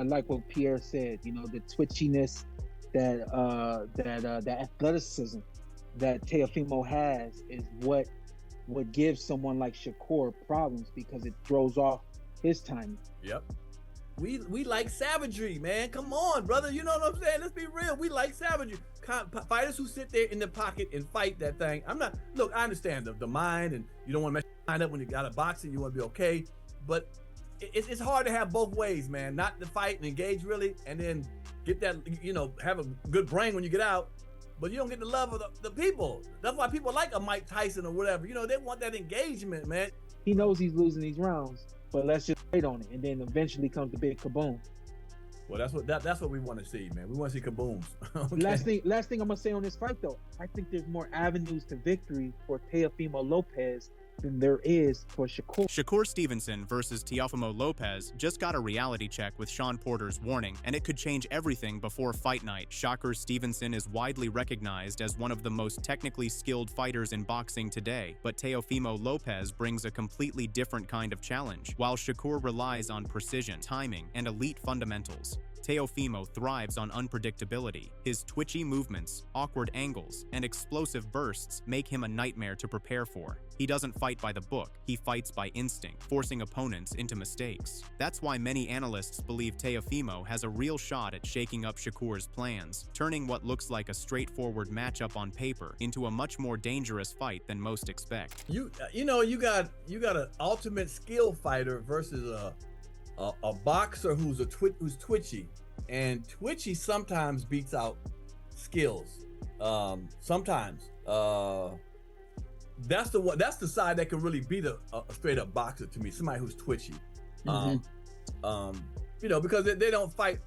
I like what Pierre said. You know, the twitchiness, that athleticism that Teofimo has is what gives someone like Shakur problems because it throws off his timing. Yep. We like savagery, man. Come on, brother. You know what I'm saying? Let's be real. We like savagery. Fighters who sit there in the pocket and fight that thing. Look, I understand the mind, and you don't want to mess your mind up when you got a boxing. You want to be okay. But it's hard to have both ways, man. Not to fight and engage really, and then get that, have a good brain when you get out. But you don't get the love of the people. That's why people like a Mike Tyson or whatever. They want that engagement, man. He knows he's losing these rounds, but let's just wait on it, and then eventually comes the big kaboom. Well, that's what we want to see, man. We want to see kabooms. Okay. Last thing I'm gonna say on this fight, though, I think there's more avenues to victory for Teofimo Lopez than there is for Shakur. Shakur Stevenson versus Teofimo Lopez just got a reality check with Shawn Porter's warning, and it could change everything before fight night. Shakur Stevenson is widely recognized as one of the most technically skilled fighters in boxing today, but Teofimo Lopez brings a completely different kind of challenge. While Shakur relies on precision, timing, and elite fundamentals, Teofimo thrives on unpredictability. His twitchy movements, awkward angles, and explosive bursts make him a nightmare to prepare for. He doesn't fight by the book, he fights by instinct, forcing opponents into mistakes. That's why many analysts believe Teofimo has a real shot at shaking up Shakur's plans, turning what looks like a straightforward matchup on paper into a much more dangerous fight than most expect. You got an ultimate skill fighter versus a boxer who's twitchy, and twitchy sometimes beats out skills. Sometimes that's the side that can really beat a straight up boxer to me. Somebody who's twitchy, because they don't fight,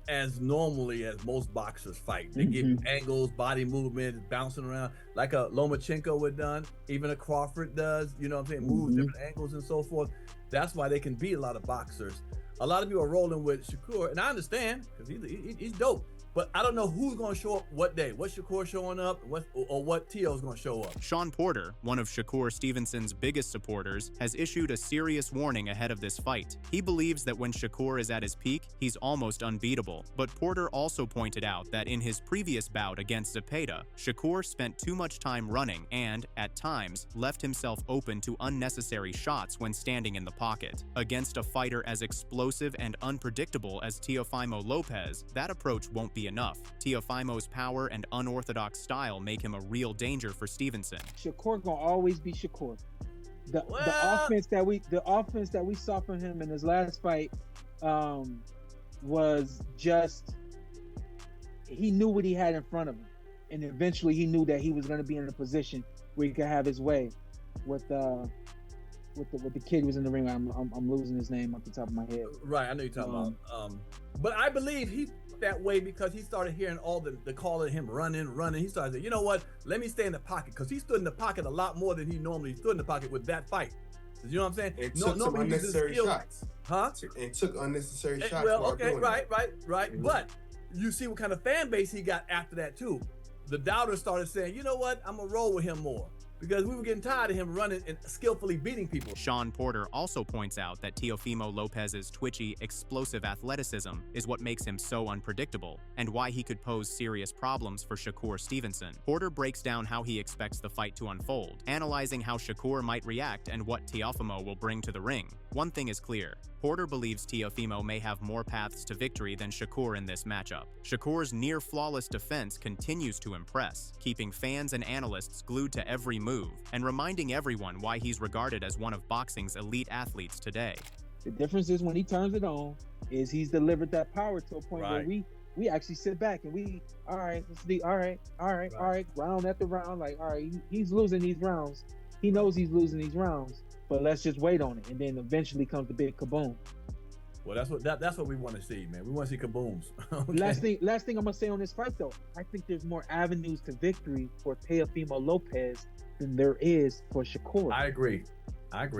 as normally as most boxers fight. They give angles, body movement, bouncing around like a Lomachenko would done, even a Crawford does. You know what I'm saying? Moves different angles and so forth. That's why they can beat a lot of boxers. A lot of people are rolling with Shakur, and I understand because he's dope. But I don't know who's going to show up what day. What Shakur showing up, or what Teo's going to show up. Shawn Porter, one of Shakur Stevenson's biggest supporters, has issued a serious warning ahead of this fight. He believes that when Shakur is at his peak, he's almost unbeatable. But Porter also pointed out that in his previous bout against Zepeda, Shakur spent too much time running and, at times, left himself open to unnecessary shots when standing in the pocket. Against a fighter as explosive and unpredictable as Teofimo Lopez, that approach won't be enough. Teofimo's power and unorthodox style make him a real danger for Stevenson. Shakur gonna always be Shakur. The offense that we saw from him in his last fight was just, he knew what he had in front of him, and eventually he knew that he was going to be in a position where he could have his way with the kid who was in the ring. I'm losing his name off the top of my head. Right, I know you're talking about. But I believe he that way because he started hearing all the call of him running. He started saying, you know what? Let me stay in the pocket, because he stood in the pocket a lot more than he normally stood in the pocket with that fight. You know what I'm saying? It took some unnecessary shots. Huh? It took unnecessary shots. Well, okay, right. But you see what kind of fan base he got after that too. The doubters started saying, you know what? I'm gonna roll with him more, because we were getting tired of him running and skillfully beating people. Shawn Porter also points out that Teofimo Lopez's twitchy, explosive athleticism is what makes him so unpredictable, and why he could pose serious problems for Shakur Stevenson. Porter breaks down how he expects the fight to unfold, analyzing how Shakur might react and what Teofimo will bring to the ring. One thing is clear: Porter believes Teofimo may have more paths to victory than Shakur in this matchup. Shakur's near-flawless defense continues to impress, keeping fans and analysts glued to every move, and reminding everyone why he's regarded as one of boxing's elite athletes today. The difference is when he turns it on, is he's delivered that power to a point where we actually sit back and all right, round after round, like, all right, he's losing these rounds. He knows he's losing these rounds, but let's just wait on it, and then eventually comes the big kaboom. Well, that's what we want to see, man. We want to see kabooms. Okay. Last thing I'm gonna say on this fight, though, I think there's more avenues to victory for Teofimo Lopez than there is for Shakur. I agree.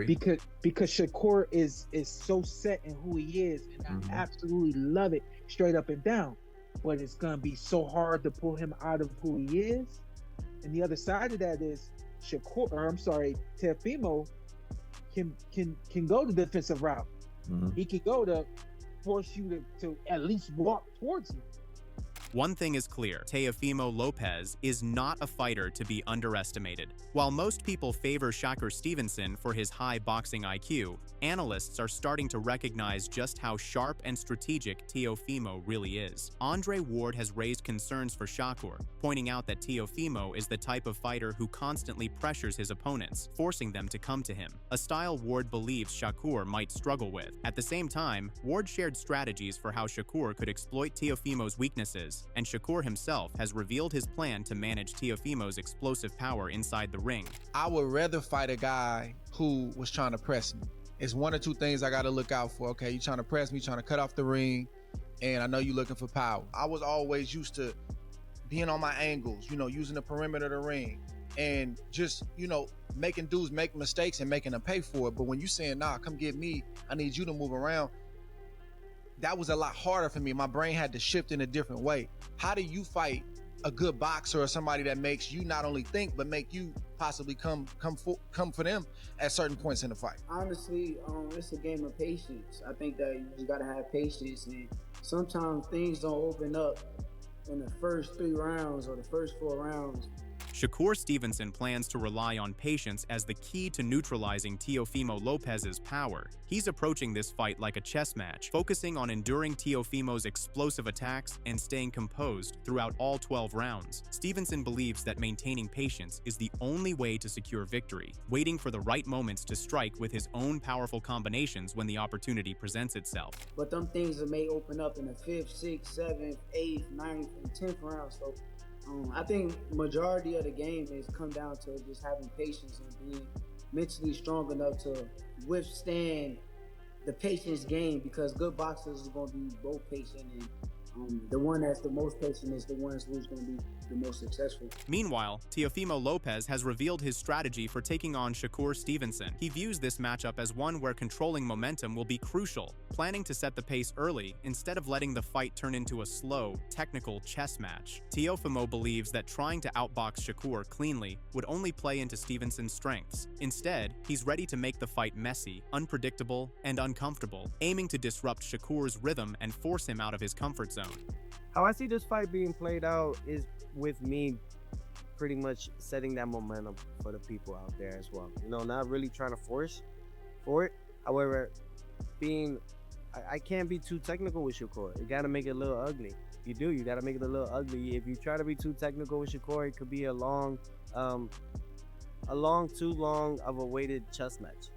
Because Shakur is so set in who he is, and I absolutely love it straight up and down. But it's gonna be so hard to pull him out of who he is. And the other side of that is Teofimo can go the defensive route. He can go to force you to at least walk towards me. One thing is clear, Teofimo Lopez is not a fighter to be underestimated. While most people favor Shakur Stevenson for his high boxing IQ, analysts are starting to recognize just how sharp and strategic Teofimo really is. Andre Ward has raised concerns for Shakur, pointing out that Teofimo is the type of fighter who constantly pressures his opponents, forcing them to come to him, a style Ward believes Shakur might struggle with. At the same time, Ward shared strategies for how Shakur could exploit Teofimo's weaknesses, and Shakur himself has revealed his plan to manage Teofimo's explosive power inside the ring. I would rather fight a guy who was trying to press me. It's one or two things I got to look out for. Okay, you trying to press me, trying to cut off the ring, and I know you're looking for power. I was always used to being on my angles, using the perimeter of the ring, and just, making dudes make mistakes and making them pay for it. But when you saying, nah, come get me, I need you to move around, that was a lot harder for me. My brain had to shift in a different way. How do you fight a good boxer or somebody that makes you not only think, but make you possibly come for them at certain points in the fight? Honestly, it's a game of patience. I think that you just gotta have patience, and sometimes things don't open up in the first 3 rounds or the first 4 rounds. Shakur Stevenson plans to rely on patience as the key to neutralizing Teofimo Lopez's power. He's approaching this fight like a chess match, focusing on enduring Teofimo's explosive attacks and staying composed throughout all 12 rounds. Stevenson believes that maintaining patience is the only way to secure victory, waiting for the right moments to strike with his own powerful combinations when the opportunity presents itself. But them things that may open up in the 5th, 6th, 7th, 8th, 9th, and 10th round. So I think majority of the game is come down to just having patience and being mentally strong enough to withstand the patience game, because good boxers is going to be both patient, and the one that's the most patient is the one who's going to be the most successful. Meanwhile, Teofimo Lopez has revealed his strategy for taking on Shakur Stevenson. He views this matchup as one where controlling momentum will be crucial, planning to set the pace early instead of letting the fight turn into a slow, technical chess match. Teofimo believes that trying to outbox Shakur cleanly would only play into Stevenson's strengths. Instead, he's ready to make the fight messy, unpredictable, and uncomfortable, aiming to disrupt Shakur's rhythm and force him out of his comfort zone. How I see this fight being played out is with me pretty much setting that momentum for the people out there as well. Not really trying to force for it. However, I can't be too technical with Shakur. You got to make it a little ugly. You got to make it a little ugly. If you try to be too technical with Shakur, it could be too long of a weighted chess match.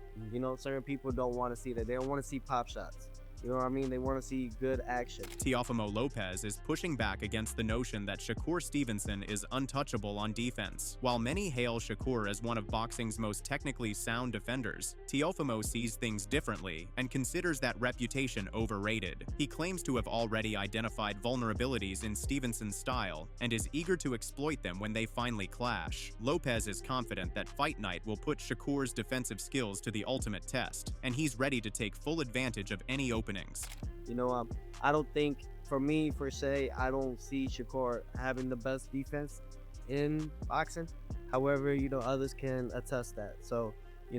Certain people don't want to see that. They don't want to see pop shots. You know what I mean? They want to see good action. Teofimo Lopez is pushing back against the notion that Shakur Stevenson is untouchable on defense. While many hail Shakur as one of boxing's most technically sound defenders, Teofimo sees things differently and considers that reputation overrated. He claims to have already identified vulnerabilities in Stevenson's style and is eager to exploit them when they finally clash. Lopez is confident that Fight Night will put Shakur's defensive skills to the ultimate test, and he's ready to take full advantage of any opening. I don't think, for me, per se, I don't see Shakur having the best defense in boxing. However, others can attest that. So,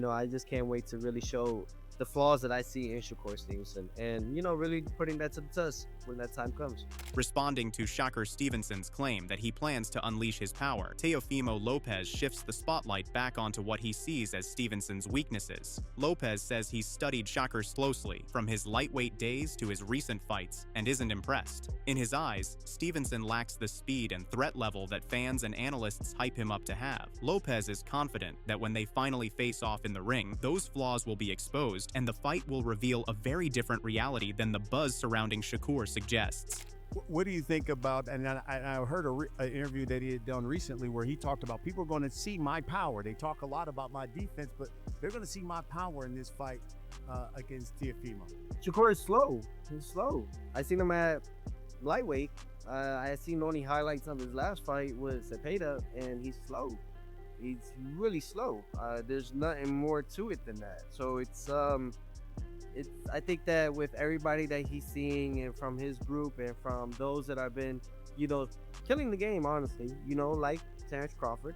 I just can't wait to really show the flaws that I see in Shakur Stevenson and, really putting that to the test when that time comes. Responding to Shakur Stevenson's claim that he plans to unleash his power, Teofimo Lopez shifts the spotlight back onto what he sees as Stevenson's weaknesses. Lopez says he's studied Shakur closely, from his lightweight days to his recent fights, and isn't impressed. In his eyes, Stevenson lacks the speed and threat level that fans and analysts hype him up to have. Lopez is confident that when they finally face off in the ring, those flaws will be exposed and the fight will reveal a very different reality than the buzz surrounding Shakur suggests. What do you think about, and I heard an interview that he had done recently where he talked about people are going to see my power. They talk a lot about my defense, but they're going to see my power in this fight against Teofimo. Shakur is slow. He's slow. I seen him at lightweight. I seen only highlights of his last fight with Cepeda, and he's slow. He's really slow. There's nothing more to it than that. So I think that with everybody that he's seeing and from his group and from those that have been, killing the game, honestly, like Terrence Crawford,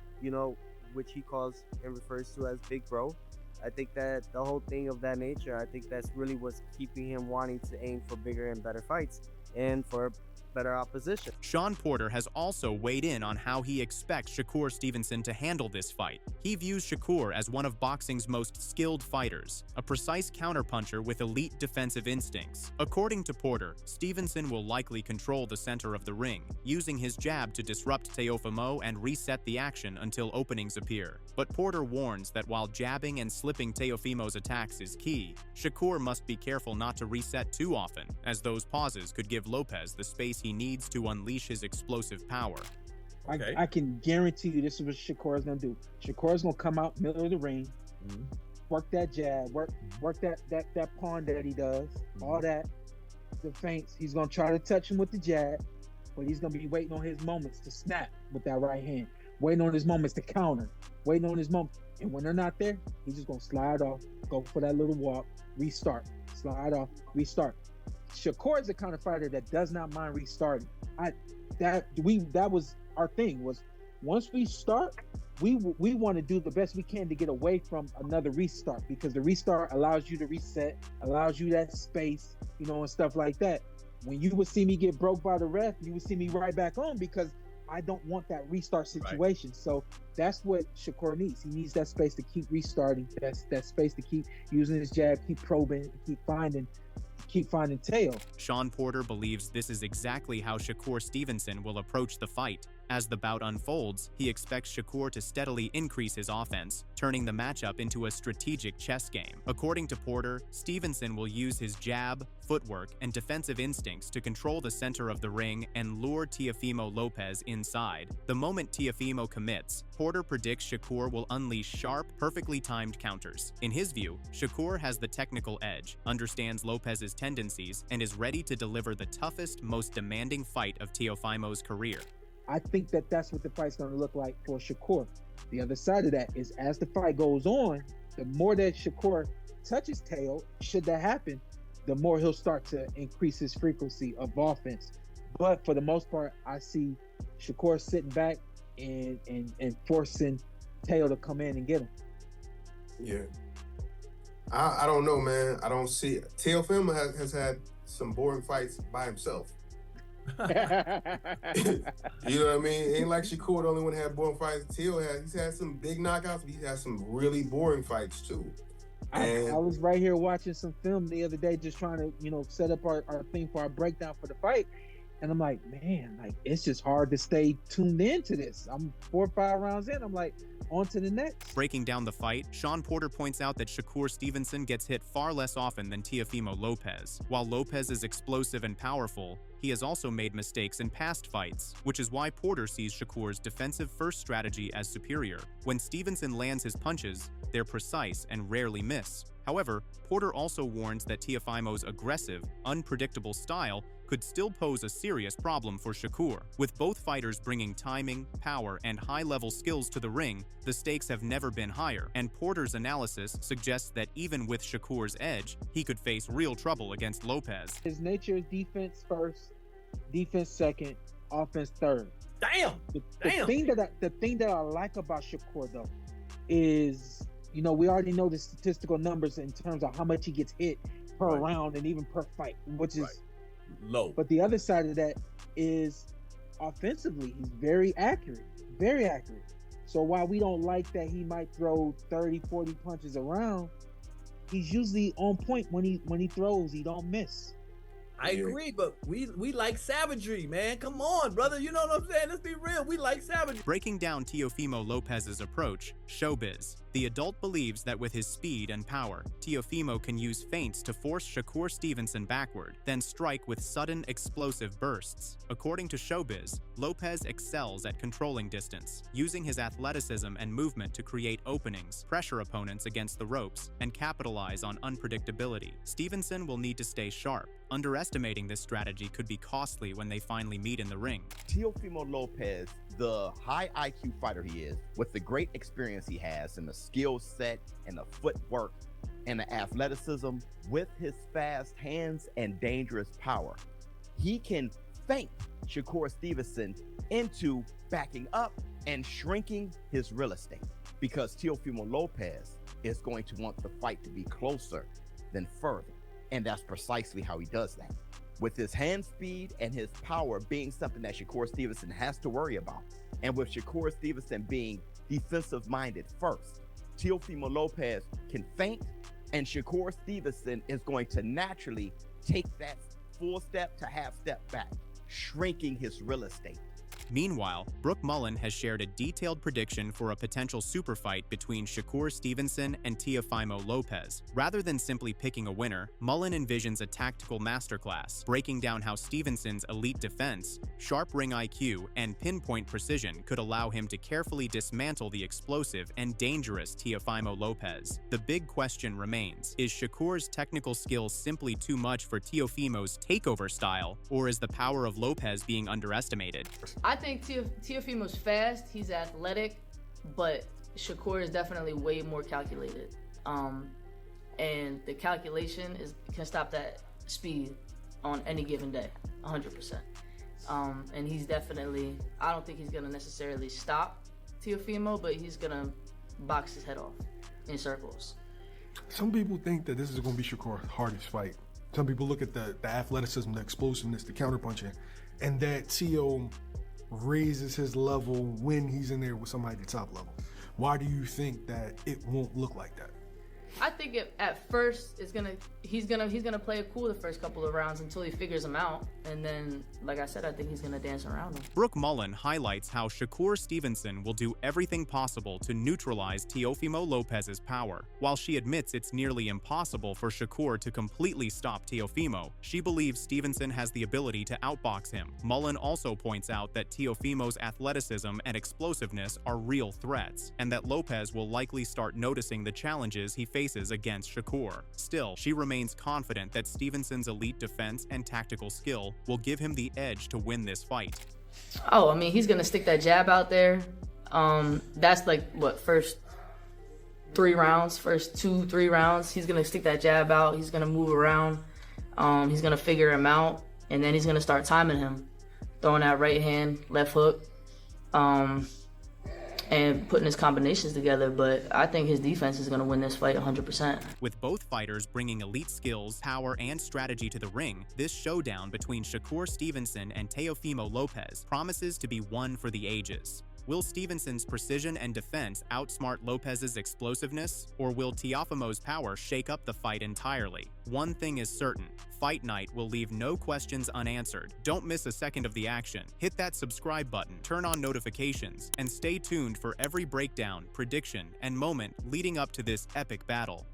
which he calls and refers to as Big Bro. I think that the whole thing of that nature, I think that's really what's keeping him wanting to aim for bigger and better fights and for better opposition. Shawn Porter has also weighed in on how he expects Shakur Stevenson to handle this fight. He views Shakur as one of boxing's most skilled fighters, a precise counterpuncher with elite defensive instincts. According to Porter, Stevenson will likely control the center of the ring, using his jab to disrupt Teofimo and reset the action until openings appear. But Porter warns that while jabbing and slipping Teofimo's attacks is key, Shakur must be careful not to reset too often, as those pauses could give Lopez the space he needs to unleash his explosive power. Okay. I can guarantee you this is what Shakur is going to do. Shakur is going to come out middle of the ring, work that jab, work that pawn that he does, all that, the feints. He's going to try to touch him with the jab, but he's going to be waiting on his moments to snap with that right hand, waiting on his moments to counter, waiting on his moment. And when they're not there, he's just going to slide off, go for that little walk, restart, slide off, restart. Shakur is the kind of fighter that does not mind restarting. That was our thing, was once we start, we want to do the best we can to get away from another restart, because the restart allows you to reset, allows you that space, and stuff like that. When you would see me get broke by the ref, you would see me right back on, because I don't want that restart situation. Right. So that's what Shakur needs. He needs that space to keep restarting, that space to keep using his jab, keep probing, keep finding tail. Shawn Porter believes this is exactly how Shakur Stevenson will approach the fight. As the bout unfolds, he expects Shakur to steadily increase his offense, turning the matchup into a strategic chess game. According to Porter, Stevenson will use his jab, footwork, and defensive instincts to control the center of the ring and lure Teofimo Lopez inside. The moment Teofimo commits, Porter predicts Shakur will unleash sharp, perfectly timed counters. In his view, Shakur has the technical edge, understands Lopez's tendencies, and is ready to deliver the toughest, most demanding fight of Teofimo's career. I think that that's what the fight's going to look like for Shakur. The other side of that is, as the fight goes on, the more that Shakur touches tail, should that happen, the more he'll start to increase his frequency of offense. But for the most part, I see Shakur sitting back and forcing tail to come in and get him. Yeah. I don't know, man. I don't see. Teofimo has had some boring fights by himself. You know what I mean? Ain't like Shakur the only one that had boring fights. He's had some big knockouts, but he's had some really boring fights too. I was right here watching some film the other day, just trying to, set up our thing for our breakdown for the fight. And I'm like, man, it's just hard to stay tuned into this. I'm 4 or 5 rounds in. I'm like, on to the next. Breaking down the fight, Shawn Porter points out that Shakur Stevenson gets hit far less often than Teofimo Lopez. While Lopez is explosive and powerful, he has also made mistakes in past fights, which is why Porter sees Shakur's defensive first strategy as superior. When Stevenson lands his punches, they're precise and rarely miss. However, Porter also warns that Teofimo's aggressive, unpredictable style could still pose a serious problem for Shakur. With both fighters bringing timing, power, and high-level skills to the ring, the stakes have never been higher, and Porter's analysis suggests that even with Shakur's edge, he could face real trouble against Lopez. His nature is defense first, defense second, offense third. Damn! The thing that I like about Shakur, though, is, we already know the statistical numbers in terms of how much he gets hit per round and even per fight, which is low. But the other side of that is, offensively, he's very accurate. Very accurate. So while we don't like that he might throw 30, 40 punches around, he's usually on point when he throws. He don't miss. I agree, but we like savagery, man. Come on, brother. You know what I'm saying? Let's be real. We like savagery. Breaking down Teofimo Lopez's approach, showbiz. The adult believes that with his speed and power, Teofimo can use feints to force Shakur Stevenson backward, then strike with sudden, explosive bursts. According to Showbiz, Lopez excels at controlling distance, using his athleticism and movement to create openings, pressure opponents against the ropes, and capitalize on unpredictability. Stevenson will need to stay sharp. Underestimating this strategy could be costly when they finally meet in the ring. Teofimo Lopez, the high IQ fighter he is, with the great experience he has and the skill set and the footwork and the athleticism, with his fast hands and dangerous power, he can feint Shakur Stevenson into backing up and shrinking his real estate, because Teofimo Lopez is going to want the fight to be closer than further. And that's precisely how he does that. With his hand speed and his power being something that Shakur Stevenson has to worry about, and with Shakur Stevenson being defensive-minded first, Teofimo Lopez can feint, and Shakur Stevenson is going to naturally take that full step to half step back, shrinking his real estate. Meanwhile, Brooke Mullen has shared a detailed prediction for a potential super fight between Shakur Stevenson and Teofimo Lopez. Rather than simply picking a winner, Mullen envisions a tactical masterclass, breaking down how Stevenson's elite defense, sharp ring IQ, and pinpoint precision could allow him to carefully dismantle the explosive and dangerous Teofimo Lopez. The big question remains, is Shakur's technical skills simply too much for Teofimo's takeover style, or is the power of Lopez being underestimated? I think Teofimo's fast, he's athletic, but Shakur is definitely way more calculated. And the calculation can stop that speed on any given day, 100%. And he's definitely, I don't think he's gonna necessarily stop Teofimo, but he's gonna box his head off in circles. Some people think that this is gonna be Shakur's hardest fight. Some people look at the athleticism, the explosiveness, the counterpunching, and that Teo raises his level when he's in there with somebody at the top level. Why do you think that it won't look like that? I think at first he's gonna play it cool the first couple of rounds until he figures him out, and then, like I said, I think he's gonna dance around him. Brooke Mullen highlights how Shakur Stevenson will do everything possible to neutralize Teofimo Lopez's power. While she admits it's nearly impossible for Shakur to completely stop Teofimo, she believes Stevenson has the ability to outbox him. Mullen also points out that Teofimo's athleticism and explosiveness are real threats, and that Lopez will likely start noticing the challenges he faces against Shakur. Still, she remains confident that Stevenson's elite defense and tactical skill will give him the edge to win this fight. Oh, I mean, he's gonna stick that jab out there. That's like what, first 2-3 rounds. He's gonna stick that jab out. He's gonna move around. He's gonna figure him out, and then he's gonna start timing him, throwing that right hand, left hook, and putting his combinations together. But I think his defense is going to win this fight 100%. With both fighters bringing elite skills, power, and strategy to the ring, this showdown between Shakur Stevenson and Teofimo Lopez promises to be one for the ages. Will Stevenson's precision and defense outsmart Lopez's explosiveness, or will Teofimo's power shake up the fight entirely? One thing is certain, Fight Night will leave no questions unanswered. Don't miss a second of the action. Hit that subscribe button, turn on notifications, and stay tuned for every breakdown, prediction, and moment leading up to this epic battle.